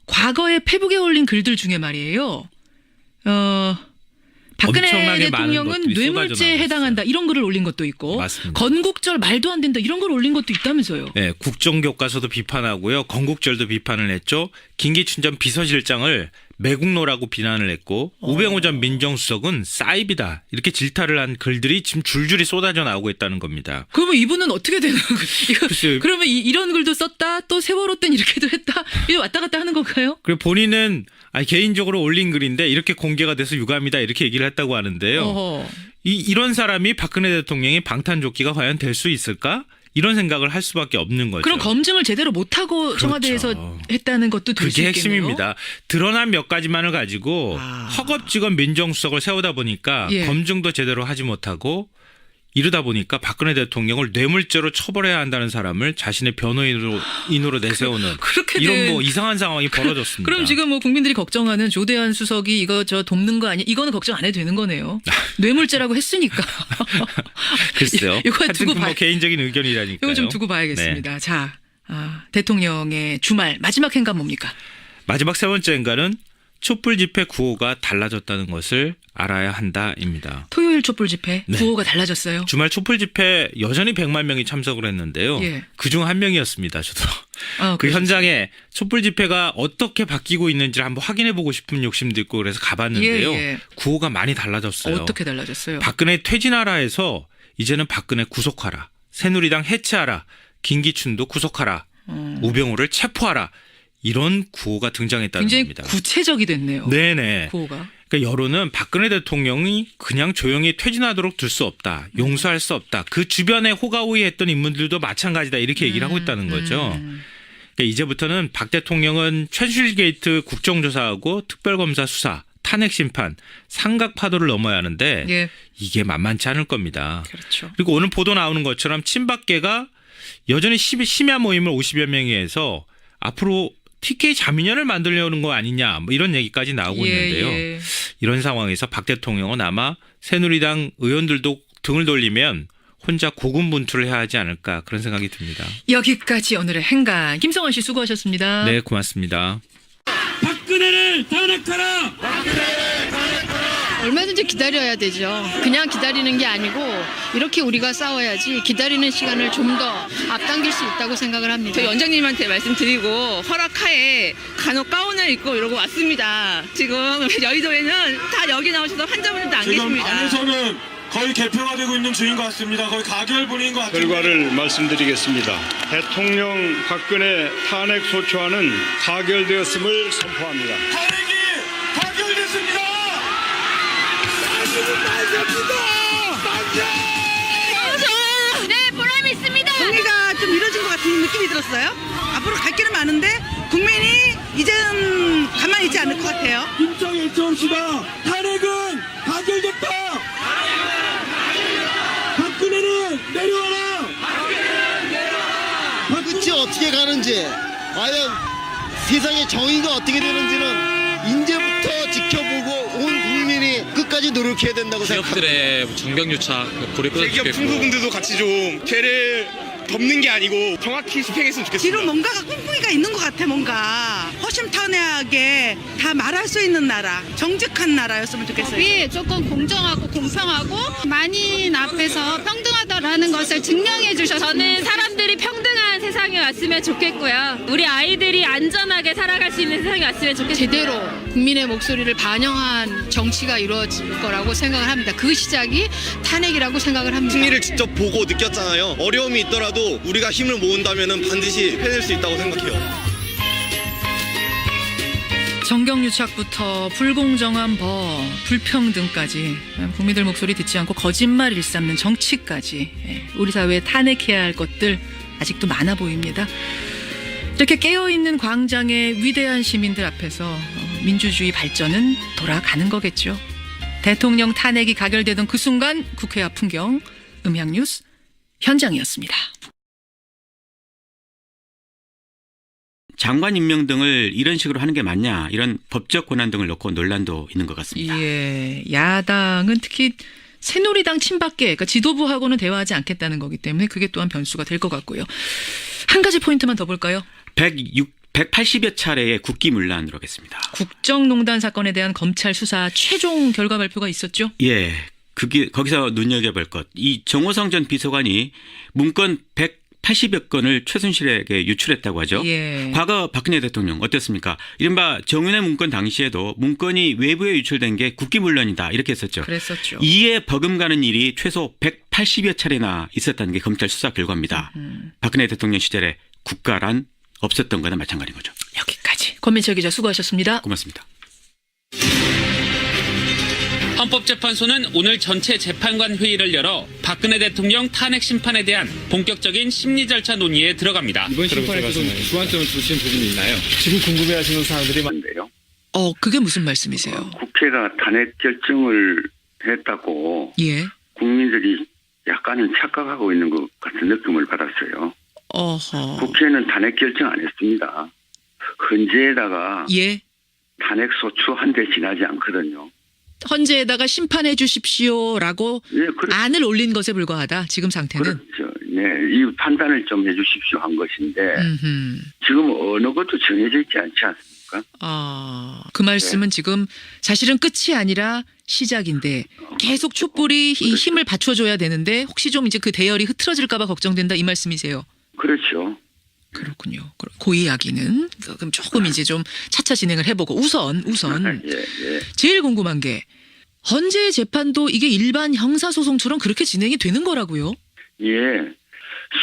과거에 페북에 올린 글들 중에 말이에요. 박근혜 엄청나게 많은 대통령은 것들이 쏟아져 뇌물죄에 나오고 해당한다 이런 글을 올린 것도 있고 맞습니다. 건국절 말도 안 된다 이런 걸 올린 것도 있다면서요. 네, 국정교과서도 비판하고요. 건국절도 비판을 했죠. 김기춘 전 비서실장을 매국노라고 비난을 했고 우병우 전 민정수석은 사이비다 이렇게 질타를 한 글들이 지금 줄줄이 쏟아져 나오고 있다는 겁니다. 그러면 이분은 어떻게 되는 거예요? 글쎄요. 그러면 이런 글도 썼다 또 세월호 땐 이렇게도 했다 이게 왔다 갔다 하는 건가요? 그리고 본인은 개인적으로 올린 글인데 이렇게 공개가 돼서 유감이다 이렇게 얘기를 했다고 하는데요. 어허. 이런 사람이 박근혜 대통령이 방탄조끼가 과연 될 수 있을까? 이런 생각을 할 수밖에 없는 거죠. 그럼 검증을 제대로 못하고 그렇죠. 청와대에서 했다는 것도 될 수 그게 있겠네요. 핵심입니다. 드러난 몇 가지만을 가지고 아. 허겁지겁 민정수석을 세우다 보니까 예. 검증도 제대로 하지 못하고 이러다 보니까 박근혜 대통령을 뇌물죄로 처벌해야 한다는 사람을 자신의 변호인으로 내세우는 그렇게 이런 된- 뭐 이상한 상황이 벌어졌습니다. 그럼 지금 뭐 국민들이 걱정하는 조대한 수석이 이거 저 돕는 거 아니야? 이거는 걱정 안 해도 되는 거네요. 뇌물죄라고 했으니까. 글쎄요. 이거 하여튼 두고 뭐 봐. 개인적인 의견이라니까요. 이거 좀 두고 봐야겠습니다. 자, 대통령의 주말 마지막 행간 뭡니까? 마지막 세 번째 행간은 촛불 집회 구호가 달라졌다는 것을 알아야 한다입니다. 토요일 촛불 집회 네. 구호가 달라졌어요. 주말 촛불 집회 여전히 100만 명이 참석을 했는데요. 예. 그중 한 명이었습니다. 저도. 그 그러셨어요. 현장에 촛불 집회가 어떻게 바뀌고 있는지를 한번 확인해 보고 싶은 욕심도 있고 그래서 가봤는데요. 예, 예. 구호가 많이 달라졌어요. 어떻게 달라졌어요? 박근혜 퇴진하라에서 이제는 박근혜 구속하라. 새누리당 해체하라. 김기춘도 구속하라. 우병우를 체포하라. 이런 구호가 등장했다는 굉장히 겁니다. 구체적이 됐네요. 네네. 구호가. 그러니까 여론은 박근혜 대통령이 그냥 조용히 퇴진하도록 둘 수 없다. 용서할 수 없다. 그 주변에 호가호위했던 인물들도 마찬가지다. 이렇게 얘기를 하고 있다는 거죠. 그러니까 이제부터는 박 대통령은 최순실 게이트 국정조사하고 특별검사 수사, 탄핵 심판, 삼각 파도를 넘어야 하는데 예. 이게 만만치 않을 겁니다. 그렇죠. 그리고 오늘 보도 나오는 것처럼 친박계가 여전히 심야 모임을 50여 명이 해서 앞으로 TK 자민련을 만들려는 거 아니냐 뭐 이런 얘기까지 나오고 있는데요. 예. 이런 상황에서 박 대통령은 아마 새누리당 의원들도 등을 돌리면 혼자 고군분투를 해야 하지 않을까 그런 생각이 듭니다. 여기까지 오늘의 행간. 김성원 씨 수고하셨습니다. 네, 고맙습니다. 박근혜를 탄핵하라. 얼마든지 기다려야 되죠. 그냥 기다리는 게 아니고 이렇게 우리가 싸워야지 기다리는 시간을 좀 더 앞당길 수 있다고 생각을 합니다. 저희 원장님한테 말씀드리고 허락하에 간혹 가운을 입고 이러고 왔습니다. 지금 여의도에는 다 여기 나오셔서 환자분들도 안 지금 계십니다. 안에서는 거의 개표가 되고 있는 중인 것 같습니다. 거의 가결분인 것 같습니다. 결과를 말씀드리겠습니다. 대통령 박근혜 탄핵 소추안은 가결되었음을 선포합니다. 탄핵이 가결됐습니다. 당신은 말입니다. 네, 보람이 있습니다. 정리가 좀 이뤄진 것 같은 느낌이 들었어요. 앞으로 갈 길은 많은데 국민이 이제는 가만히 있지 않을 것 같아요. 김정일 정씨가 탄핵은 가결됐다. 박근혜는 내려와라. 끝이 어떻게 가는지 과연 세상의 정의가 어떻게 되는지는 이제부터 지켜보고 온 국민이 끝까지 노력해야 된다고 생각합니다. 기업들의 정경유착 불이 대기업 중소분들도 같이 좀 죄를 덮는 게 아니고 정확히 집행했으면 좋겠습니다. 뒤로 뭔가가 꿍꿍이가 있는 것 같아. 뭔가 허심탄회하게 다 말할 수 있는 나라, 정직한 나라였으면 좋겠어요. 법이 조금 공정하고 공평하고 만인 앞에서 평등하다라는 것을 증명해 주셔서 저는 사람들이 평등한 세상에 왔으면 좋겠고요. 우리 아이들이 안전하게 살아갈 수 있는 세상에 왔으면 좋겠습니다. 제대로 국민의 목소리를 반영한 정치가 이루어질 거라고 생각을 합니다. 그 시작이 탄핵이라고 생각을 합니다. 승리를 직접 보고 느꼈잖아요. 어려움이 있더라도 우리가 힘을 모은다면 반드시 해낼 수 있다고 생각해요. 정경유착부터 불공정한 법, 불평등까지 국민들 목소리 듣지 않고 거짓말 일삼는 정치까지 우리 사회에 탄핵해야 할 것들 아직도 많아 보입니다. 이렇게 깨어있는 광장의 위대한 시민들 앞에서 민주주의 발전은 돌아가는 거겠죠. 대통령 탄핵이 가결되던 그 순간 국회 앞 풍경 음향뉴스 현장이었습니다. 장관 임명 등을 이런 식으로 하는 게 맞냐 이런 법적 권한 등을 놓고 논란도 있는 것 같습니다. 예, 야당은 특히 새누리당 친박계, 그러니까 지도부하고는 대화하지 않겠다는 거기 때문에 그게 또한 변수가 될 것 같고요. 한 가지 포인트만 더 볼까요? 180여 차례의 국기문란으로 하겠습니다. 국정농단 사건에 대한 검찰 수사 최종 결과 발표가 있었죠? 예. 거기서 눈여겨볼 것. 이 정호성 전 비서관이 문건 180여 건을 최순실에게 유출했다고 하죠. 예. 과거 박근혜 대통령 어땠습니까? 이른바 정윤회 문건 당시에도 문건이 외부에 유출된 게 국기문란이다 이렇게 했었죠. 그랬었죠. 이에 버금가는 일이 최소 180여 차례나 있었다는 게 검찰 수사 결과입니다. 박근혜 대통령 시절에 국가란 없었던 거나 마찬가지인 거죠. 여기까지. 권민철 기자 수고하셨습니다. 고맙습니다. 헌법재판소는 오늘 전체 재판관 회의를 열어 박근혜 대통령 탄핵 심판에 대한 본격적인 심리 절차 논의에 들어갑니다. 이번 심판에서 좀 주안점을 두신 부분이 있나요? 지금 궁금해하시는 사항들이 한데요. 그게 무슨 말씀이세요? 국회가 탄핵 결정을 했다고 예. 국민들이 약간은 착각하고 있는 것 같은 느낌을 받았어요. 어허. 국회는 탄핵 결정 안 했습니다. 헌재에다가 예. 탄핵 소추 한 대 지나지 않거든요. 헌재에다가 심판해 주십시오라고 예, 안을 올린 것에 불과하다. 지금 상태는. 그렇죠. 네, 이 판단을 좀 해주십시오 한 것인데 음흠. 지금 어느 것도 정해져 있지 않지 않습니까? 그 말씀은 지금 사실은 끝이 아니라 시작인데 계속 촛불이 이 힘을 받쳐줘야 되는데 혹시 좀 이제 그 대열이 흐트러질까 봐 걱정된다 이 말씀이세요? 그렇죠. 그렇군요. 그 이야기는 그럼 조금 이제 좀 차차 진행을 해보고 우선 예. 제일 궁금한 게 헌재 재판도 이게 일반 형사소송처럼 그렇게 진행이 되는 거라고요? 예.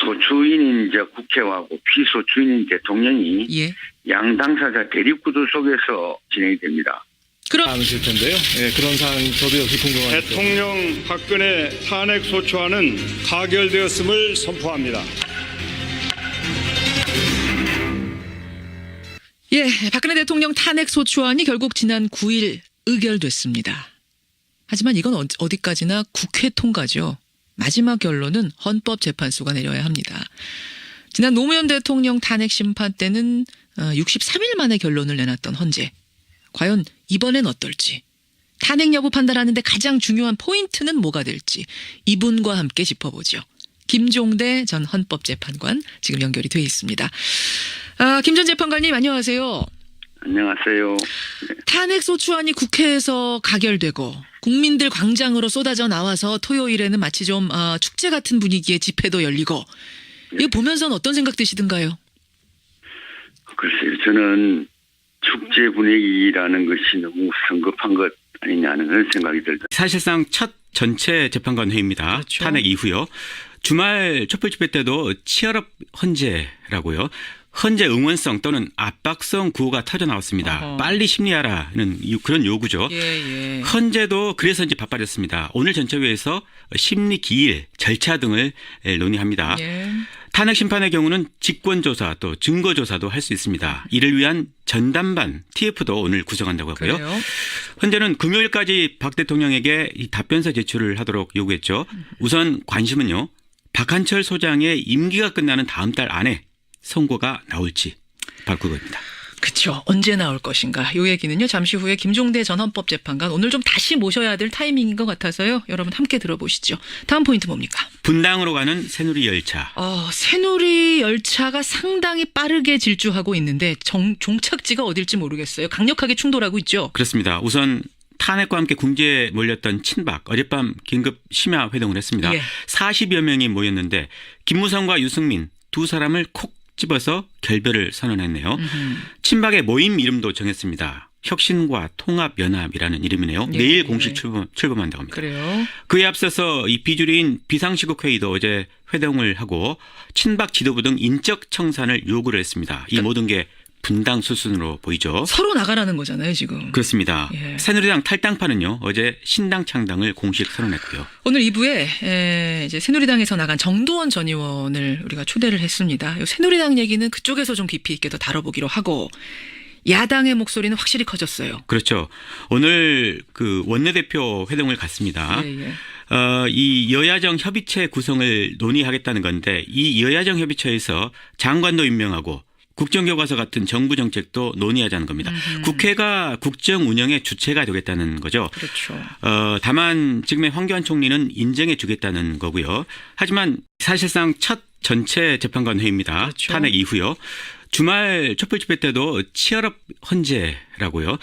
소추인인 이제 국회하고 피소추인인 대통령이 예. 양 당사자 대립구도 속에서 진행이 됩니다. 그럼 많으실 텐데요. 예, 그런 사항 저도 역시 궁금합니다. 대통령 박근혜 탄핵 소추안은 가결되었음을 선포합니다. 예, 박근혜 대통령 탄핵 소추안이 결국 지난 9일 의결됐습니다. 하지만 이건 어디까지나 국회 통과죠. 마지막 결론은 헌법재판소가 내려야 합니다. 지난 노무현 대통령 탄핵 심판 때는 63일 만에 결론을 내놨던 헌재. 과연 이번엔 어떨지. 탄핵 여부 판단하는데 가장 중요한 포인트는 뭐가 될지 이분과 함께 짚어보죠. 김종대 전 헌법재판관 지금 연결이 돼 있습니다. 김 전 재판관님 안녕하세요. 안녕하세요. 네. 탄핵 소추안이 국회에서 가결되고 국민들 광장으로 쏟아져 나와서 토요일에는 마치 좀 축제 같은 분위기의 집회도 열리고 이거 보면서는 어떤 생각 드시던가요? 글쎄요. 저는 축제 분위기라는 것이 너무 성급한 것 아니냐는 그런 생각이 들다. 사실상 첫 전체 재판관 회의입니다. 그렇죠. 탄핵 이후요. 주말 촛불 집회 때도 치열업 헌재라고요. 헌재 응원성 또는 압박성 구호가 터져 나왔습니다. 어허. 빨리 심리하라는 그런 요구죠. 예. 헌재도 그래서인지 바빠졌습니다. 오늘 전체회에서 심리 기일, 절차 등을 논의합니다. 예. 탄핵 심판의 경우는 직권조사 또 증거조사도 할 수 있습니다. 이를 위한 전담반 TF도 오늘 구성한다고 하고요. 그래요? 헌재는 금요일까지 박 대통령에게 이 답변서 제출을 하도록 요구했죠. 우선 관심은요. 박한철 소장의 임기가 끝나는 다음 달 안에 선고가 나올지 바로 그겁니다. 그렇죠. 언제 나올 것인가. 이 얘기는요. 잠시 후에 김종대 전 헌법재판관 오늘 좀 다시 모셔야 될 타이밍인 것 같아서요. 여러분 함께 들어보시죠. 다음 포인트 뭡니까? 분당으로 가는 새누리 열차. 새누리 열차가 상당히 빠르게 질주하고 있는데 종착지가 어딜지 모르겠어요. 강력하게 충돌하고 있죠. 그렇습니다. 우선 탄핵과 함께 궁지에 몰렸던 친박 어젯밤 긴급 심야 회동을 했습니다. 예. 40여 명이 모였는데 김무성과 유승민 두 사람을 콕 집어서 결별을 선언했네요. 친박의 모임 이름도 정했습니다. 혁신과 통합연합이라는 이름이네요. 예, 내일 예. 공식 출범한다고 합니다. 그래요. 그에 앞서서 이 비주류인 비상시국 회의도 어제 회동을 하고 친박 지도부 등 인적 청산을 요구를 했습니다. 이 모든 게 분당 수순으로 보이죠. 서로 나가라는 거잖아요, 지금. 그렇습니다. 예. 새누리당 탈당파는요. 어제 신당 창당을 공식 선언했고요. 오늘 2부에 이제 새누리당에서 나간 정두원 전 의원을 우리가 초대를 했습니다. 이 새누리당 얘기는 그쪽에서 좀 깊이 있게 더 다뤄보기로 하고 야당의 목소리는 확실히 커졌어요. 그렇죠. 오늘 그 원내대표 회동을 갔습니다. 예. 이 여야정 협의체 구성을 논의하겠다는 건데 이 여야정 협의체에서 장관도 임명하고 국정교과서 같은 정부 정책도 논의하자는 겁니다. 국회가 국정 운영의 주체가 되겠다는 거죠. 그렇죠. 다만 지금의 황교안 총리는 인정해 주겠다는 거고요. 하지만 사실상 첫 전체 재판관 회의입니다. 그렇죠. 탄핵 이후요. 주말 촛불 집회 때도 치열업 헌재라고요.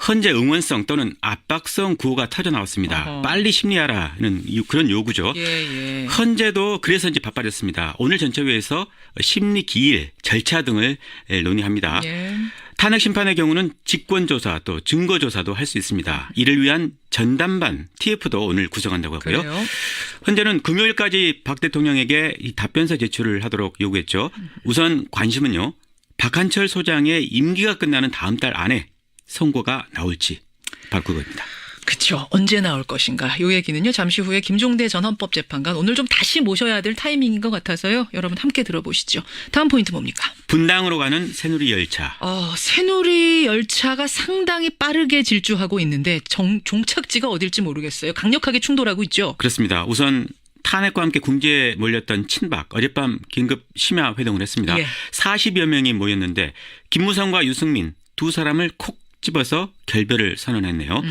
헌재 응원성 또는 압박성 구호가 터져 나왔습니다. 어허. 빨리 심리하라는 그런 요구죠. 예. 헌재도 그래서인지 바빠졌습니다. 오늘 전체회에서 심리 기일, 절차 등을 논의합니다. 예. 탄핵 심판의 경우는 직권조사 또 증거조사도 할 수 있습니다. 이를 위한 전담반 TF도 오늘 구성한다고 하고요. 그래요. 현재는 금요일까지 박 대통령에게 이 답변서 제출을 하도록 요구했죠. 우선 관심은요. 박한철 소장의 임기가 끝나는 다음 달 안에 선고가 나올지 바로 그겁니다. 그렇죠. 언제 나올 것인가. 이 얘기는요. 잠시 후에 김종대 전 헌법재판관 오늘 좀 다시 모셔야 될 타이밍인 것 같아서요. 여러분 함께 들어보시죠. 다음 포인트 뭡니까? 분당으로 가는 새누리 열차. 새누리 열차가 상당히 빠르게 질주하고 있는데 종착지가 어딜지 모르겠어요. 강력하게 충돌하고 있죠. 그렇습니다. 우선 탄핵과 함께 궁지에 몰렸던 친박 어젯밤 긴급 심야 회동을 했습니다. 예. 40여 명이 모였는데 김무성과 유승민 두 사람을 콕 집어서 결별을 선언했네요.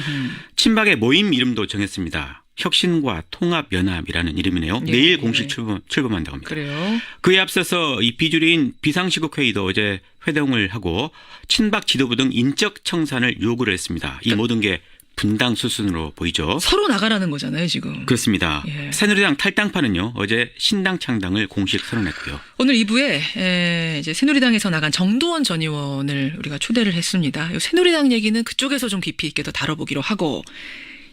친박의 모임 이름도 정했습니다. 혁신과 통합연합이라는 이름이네요. 예, 내일 예. 공식 출범한다고 합니다. 그래요. 그에 앞서서 이 비주류인 비상시국 회의도 어제 회동을 하고 친박 지도부 등 인적 청산을 요구를 했습니다. 이 모든 게 분당 수순으로 보이죠. 서로 나가라는 거잖아요, 지금. 그렇습니다. 예. 새누리당 탈당파는요 어제 신당 창당을 공식 선언했고요. 오늘 2부에 이제 새누리당에서 나간 정두원 전 의원을 우리가 초대를 했습니다. 이 새누리당 얘기는 그쪽에서 좀 깊이 있게 더 다뤄보기로 하고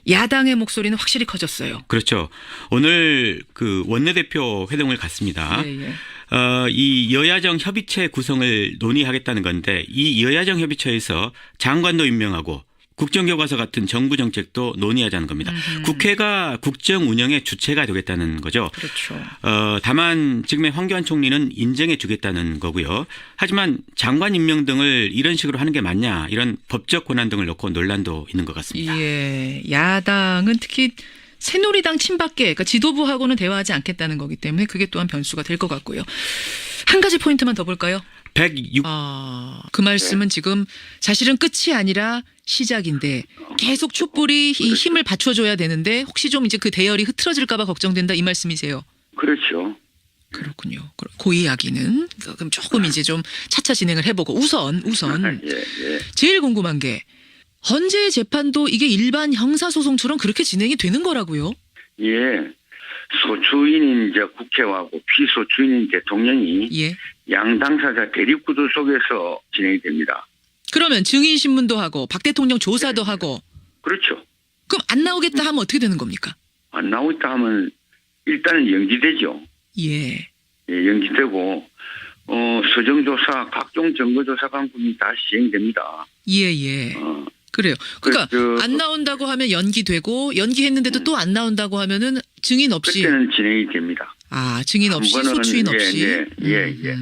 야당의 목소리는 확실히 커졌어요. 그렇죠. 오늘 그 원내대표 회동을 갔습니다. 예. 이 여야정 협의체 구성을 논의하겠다는 건데 이 여야정 협의체에서 장관도 임명하고 국정교과서 같은 정부 정책도 논의하자는 겁니다. 국회가 국정 운영의 주체가 되겠다는 거죠. 그렇죠. 다만 지금의 황교안 총리는 인정해 주겠다는 거고요. 하지만 장관 임명 등을 이런 식으로 하는 게 맞냐 이런 법적 권한 등을 놓고 논란도 있는 것 같습니다. 예. 야당은 특히 새누리당 친박계, 그러니까 지도부하고는 대화하지 않겠다는 거기 때문에 그게 또한 변수가 될 것 같고요. 한 가지 포인트만 더 볼까요? 106. 그 말씀은 지금 사실은 끝이 아니라 시작인데 계속 촛불이 이 힘을 받쳐줘야 되는데 혹시 좀 이제 그 대열이 흐트러질까 봐 걱정된다 이 말씀이세요? 그렇죠. 그렇군요. 그 이야기는 그럼 조금 이제 좀 차차 진행을 해보고 우선 예. 제일 궁금한 게 헌재 재판도 이게 일반 형사소송처럼 그렇게 진행이 되는 거라고요? 예. 소추인인 이제 국회와 피소추인인 대통령이 예. 양 당사자 대립구도 속에서 진행이 됩니다. 그러면 증인 신문도 하고 박 대통령 조사도 하고 그렇죠. 그럼 안 나오겠다 하면 어떻게 되는 겁니까? 안 나오겠다 하면 일단은 연기되죠. 예. 예, 연기되고 서정조사, 각종 증거조사 방법이 다 시행됩니다. 예. 그래요. 그러니까 안 나온다고 하면 연기되고 연기했는데도 또 안 나온다고 하면은 증인 없이 그때는 진행이 됩니다. 증인 없이 소추인 없이. 예.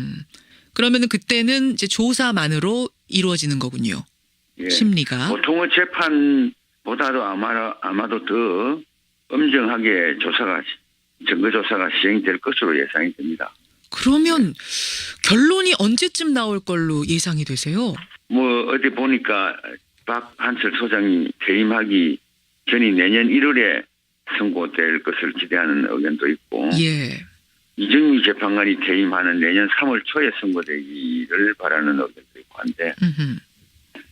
그러면은 그때는 이제 조사만으로 이루어지는 거군요. 예. 심리가. 보통의 재판보다도 아마도 더 엄정하게 증거조사가 시행될 것으로 예상이 됩니다. 그러면 결론이 언제쯤 나올 걸로 예상이 되세요? 어디 보니까 박한철 소장이 퇴임하기 전이 내년 1월에 선고될 것을 기대하는 의견도 있고 예. 이정미 재판관이 퇴임하는 내년 3월 초에 선고되기를 바라는 의견도 있고 한데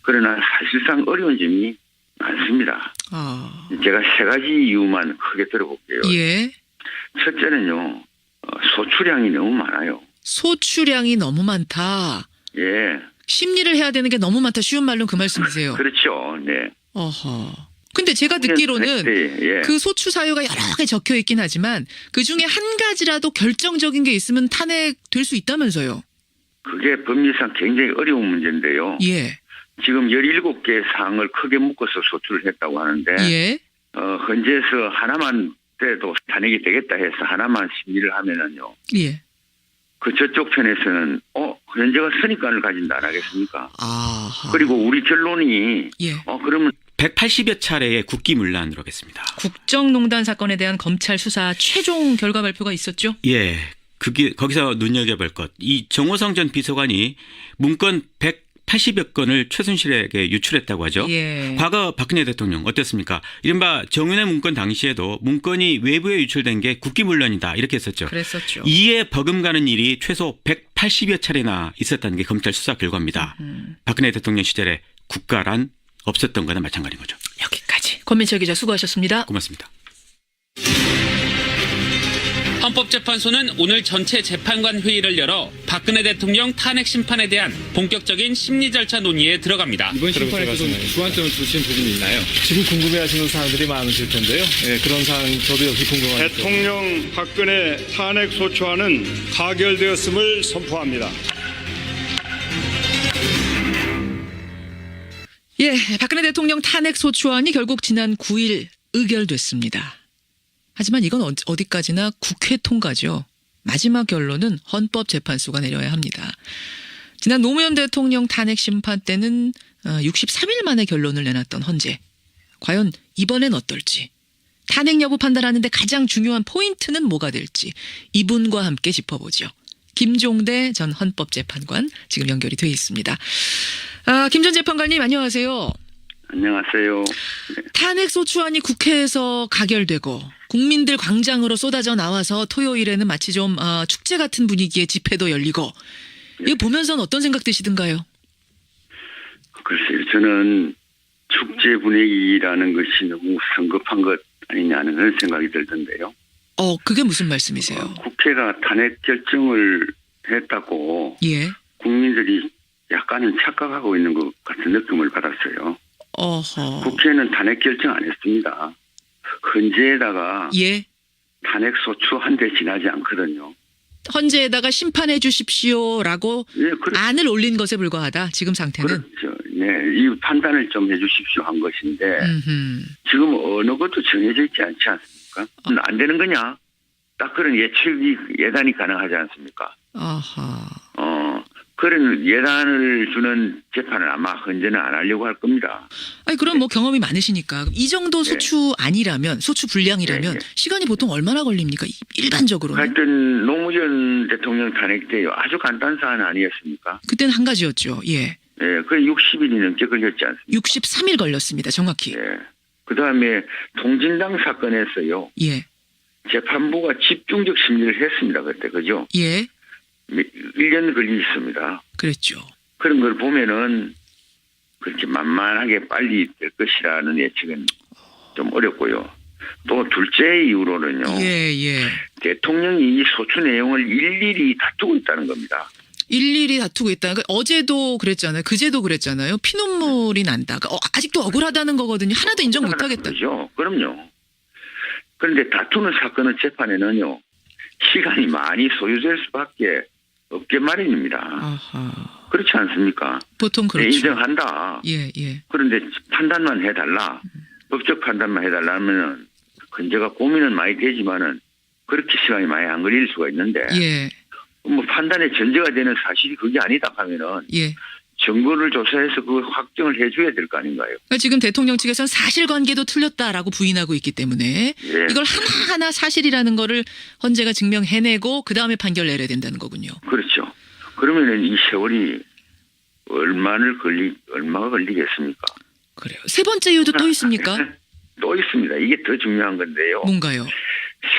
그러나 사실상 어려운 점이 많습니다. 제가 세 가지 이유만 크게 들어볼게요. 예. 첫째는요. 소출량이 너무 많아요. 소출량이 너무 많다. 예. 심리를 해야 되는 게 너무 많다. 쉬운 말로 그 말씀이세요. 그렇죠. 네. 근데 제가 듣기로는 예. 그 소추 사유가 여러 개 적혀 있긴 하지만 그중에 한 가지라도 결정적인 게 있으면 탄핵될 수 있다면서요. 그게 법리상 굉장히 어려운 문제인데요. 예. 지금 17개 사항을 크게 묶어서 소추를 했다고 하는데 예. 헌재에서 하나만 돼도 탄핵이 되겠다 해서 하나만 심리를 하면은요. 예. 그 저쪽 편에서는 헌재가 선입관을 가진다 안 하겠습니까? 그리고 우리 결론이 그러면 180여 차례의 국기문란으로 하겠습니다. 국정농단 사건에 대한 검찰 수사 최종 결과 발표가 있었죠? 예. 거기서 눈여겨볼 것. 이 정호성 전 비서관이 문건 180여 건을 최순실에게 유출했다고 하죠. 예. 과거 박근혜 대통령 어땠습니까? 이른바 정윤회 문건 당시에도 문건이 외부에 유출된 게 국기문란이다 이렇게 했었죠. 그랬었죠. 이에 버금가는 일이 최소 180여 차례나 있었다는 게 검찰 수사 결과입니다. 박근혜 대통령 시절에 국가란 없었던 거나 마찬가지인 거죠. 여기까지. 권민철 기자 수고하셨습니다. 고맙습니다. 헌법재판소는 오늘 전체 재판관 회의를 열어 박근혜 대통령 탄핵 심판에 대한 본격적인 심리 절차 논의에 들어갑니다. 이번 심판에서도 주안점을 두신 부분이 있나요? 지금 궁금해하시는 사항들이 많으실 텐데요. 예, 그런 사항 저도 역시 궁금합니다. 대통령 박근혜 탄핵 소추안은 가결되었음을 선포합니다. 예, 박근혜 대통령 탄핵 소추안이 결국 지난 9일 의결됐습니다. 하지만 이건 어디까지나 국회 통과죠. 마지막 결론은 헌법재판소가 내려야 합니다. 지난 노무현 대통령 탄핵 심판 때는 63일 만에 결론을 내놨던 헌재. 과연 이번엔 어떨지. 탄핵 여부 판단하는데 가장 중요한 포인트는 뭐가 될지 이분과 함께 짚어보죠. 김종대 전 헌법재판관 지금 연결이 돼 있습니다. 김 전 재판관님 안녕하세요. 안녕하세요. 네. 탄핵 소추안이 국회에서 가결되고 국민들 광장으로 쏟아져 나와서 토요일에는 마치 좀 축제 같은 분위기의 집회도 열리고 이거 보면서는 어떤 생각 드시던가요? 글쎄요. 저는 축제 분위기라는 것이 너무 성급한 것 아니냐는 그런 생각이 들던데요. 그게 무슨 말씀이세요? 국회가 탄핵 결정을 했다고 예. 국민들이 약간은 착각하고 있는 것 같은 느낌을 받았어요. 어허. 국회는 탄핵 결정 안 했습니다. 헌재에다가 예. 탄핵 소추 한 대 지나지 않거든요. 헌재에다가 심판해 주십시오라고 예, 안을 올린 것에 불과하다. 지금 상태는. 그렇죠. 네, 이 판단을 좀 해주십시오 한 것인데 지금 어느 것도 정해져 있지 않지 않습니까? 안 되는 거냐? 딱 그런 예단이 가능하지 않습니까? 아하. 그런 예단을 주는 재판을 아마 헌재는 안 하려고 할 겁니다. 아니 그럼 뭐 경험이 많으시니까 이 정도 소추 아니라면 소추 분량이라면 시간이 보통 얼마나 걸립니까? 일반적으로는. 하여튼 노무현 대통령 탄핵 때요. 아주 간단한 사안 아니었습니까? 그때는 한 가지였죠. 예. 예, 그 60일이 넘게 걸렸지 않습니까? 63일 걸렸습니다. 정확히. 예. 그다음에 통진당 사건에서요. 예. 재판부가 집중적 심리를 했습니다. 그때 그죠? 예. 1년 걸렸습니다. 그랬죠. 그런 걸 보면은 그렇게 만만하게 빨리 될 것이라는 예측은 좀 어렵고요. 또 둘째 이유로는요. 예. 대통령이 이 소추 내용을 일일이 다투고 있다는 겁니다. 일일이 다투고 있다. 그러니까 어제도 그랬잖아요. 그제도 그랬잖아요. 피눈물이 난다. 아직도 억울하다는 거거든요. 하나도 인정 못하겠다. 그렇죠. 그럼요. 그런데 다투는 사건의 재판에는요. 시간이 많이 소요될 수밖에 없게 마련입니다. 아하. 그렇지 않습니까? 보통 그렇죠. 인정한다. 예. 그런데 판단만 해달라. 법적 판단만 해달라 하면은 헌재가 고민은 많이 되지만은 그렇게 시간이 많이 안 걸릴 수가 있는데 예. 뭐 판단의 전제가 되는 사실이 그게 아니다 하면은 예. 증거를 조사해서 그 확정을 해줘야 될 거 아닌가요? 그러니까 지금 대통령 측에서는 사실관계도 틀렸다라고 부인하고 있기 때문에 이걸 하나하나 사실이라는 거를 헌재가 증명해내고 그다음에 판결 내려야 된다는 거군요. 그렇죠. 그러면은 이 세월이 얼마가 걸리겠습니까? 그래요. 세 번째 이유도 또 있습니까? 또 있습니다. 이게 더 중요한 건데요. 뭔가요?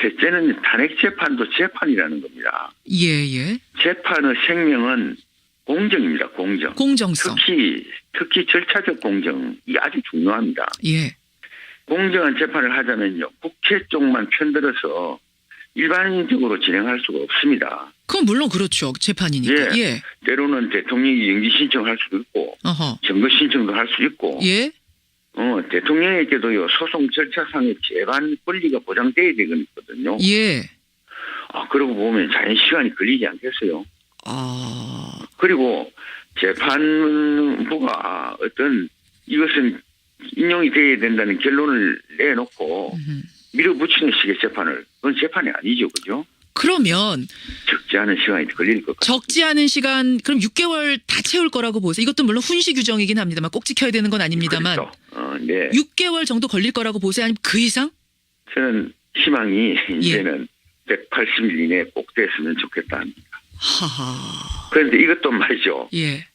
셋째는 탄핵 재판도 재판이라는 겁니다. 예. 재판의 생명은 공정입니다. 공정성. 특히 절차적 공정이 아주 중요합니다. 예. 공정한 재판을 하자면요. 국회 쪽만 편들어서 일반적으로 진행할 수가 없습니다. 그건 물론 그렇죠. 재판이니까. 예. 때로는 대통령이 영지 신청할 수도 있고 증거 신청도 할 수 있고 예. 대통령에게도요. 소송 절차상의 재반 권리가 보장돼야 되거든요. 예. 그러고 보면 자연 시간이 걸리지 않겠어요? 그리고 재판부가 어떤 이것은 인용이 돼야 된다는 결론을 내놓고 밀어붙이는 식의 재판을 그건 재판이 아니죠. 그죠? 그러면 적지 않은 시간이 걸릴 것 같아요. 적지 않은 시간 그럼 6개월 다 채울 거라고 보세요. 이것도 물론 훈시 규정이긴 합니다만 꼭 지켜야 되는 건 아닙니다만 그렇죠. 네. 6개월 정도 걸릴 거라고 보세요? 아니면 그 이상? 저는 희망이 이제는 180일 이내에 꼭 됐으면 좋겠다 합니다. 하하. 그런데 이것도 말이죠. 예.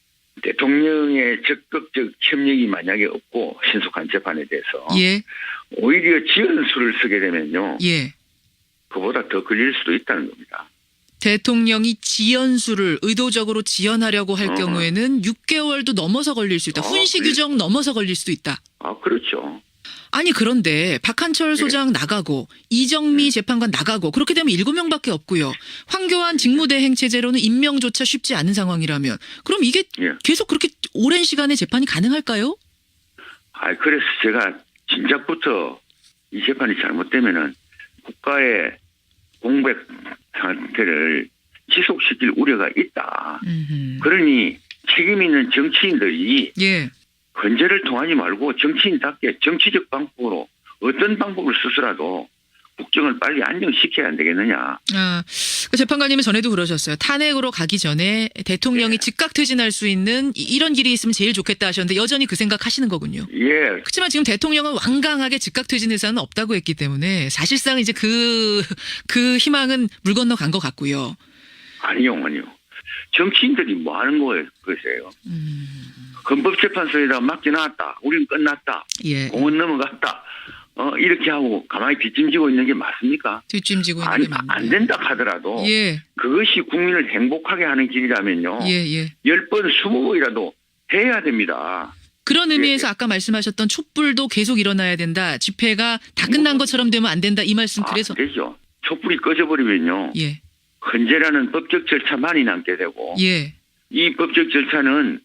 대통령의 적극적 협력이 만약에 없고 신속한 재판에 대해서 예. 오히려 지연수를 쓰게 되면요. 예. 그보다 더 걸릴 수도 있다는 겁니다. 대통령이 지연수를 의도적으로 지연하려고 할 어. 경우에는 6개월도 넘어서 걸릴 수 있다. 훈시 그래. 규정 넘어서 걸릴 수도 있다. 아, 그렇죠. 아니 그런데 박한철 소장 나가고 이정미 재판관 나가고 그렇게 되면 7명밖에 없고요. 황교안 직무대행 체제로는 임명조차 쉽지 않은 상황이라면 그럼 이게 예. 계속 그렇게 오랜 시간에 재판이 가능할까요? 아, 그래서 제가 진작부터 이 재판이 잘못되면은 국가의 공백 상태를 지속시킬 우려가 있다. 음흠. 그러니 책임 있는 정치인들이 예. 헌재를 통하지 말고 정치인답게 정치적 방법으로 어떤 방법을 쓰더라도 국정을 빨리 안정시켜야 안 되겠느냐. 아, 그 재판관님은 전에도 그러셨어요. 탄핵으로 가기 전에 대통령이 즉각 퇴진할 수 있는 이런 길이 있으면 제일 좋겠다 하셨는데 여전히 그 생각 하시는 거군요. 예, 그렇지만 지금 대통령은 완강하게 즉각 퇴진 의사는 없다고 했기 때문에 사실상 이제 그 희망은 물 건너 간 것 같고요. 아니요. 정치인들이 뭐 하는 거예요, 그러세요. 헌법재판소에다 맡겨놨다. 우리는 끝났다. 예. 공원 넘어갔다. 이렇게 하고 가만히 뒷짐지고 있는 게 맞습니까? 뒷짐지고 있는 아니, 게 맞네요. 안 된다 하더라도 예. 그것이 국민을 행복하게 하는 길이라면요. 예. 10번, 20번이라도 해야 됩니다. 그런 의미에서 예. 아까 말씀하셨던 촛불도 계속 일어나야 된다. 집회가 다 끝난 것처럼 되면 안 된다. 이 말씀 그래서 되죠. 촛불이 꺼져버리면요. 예. 헌재라는 법적 절차만이 남게 되고 예. 이 법적 절차는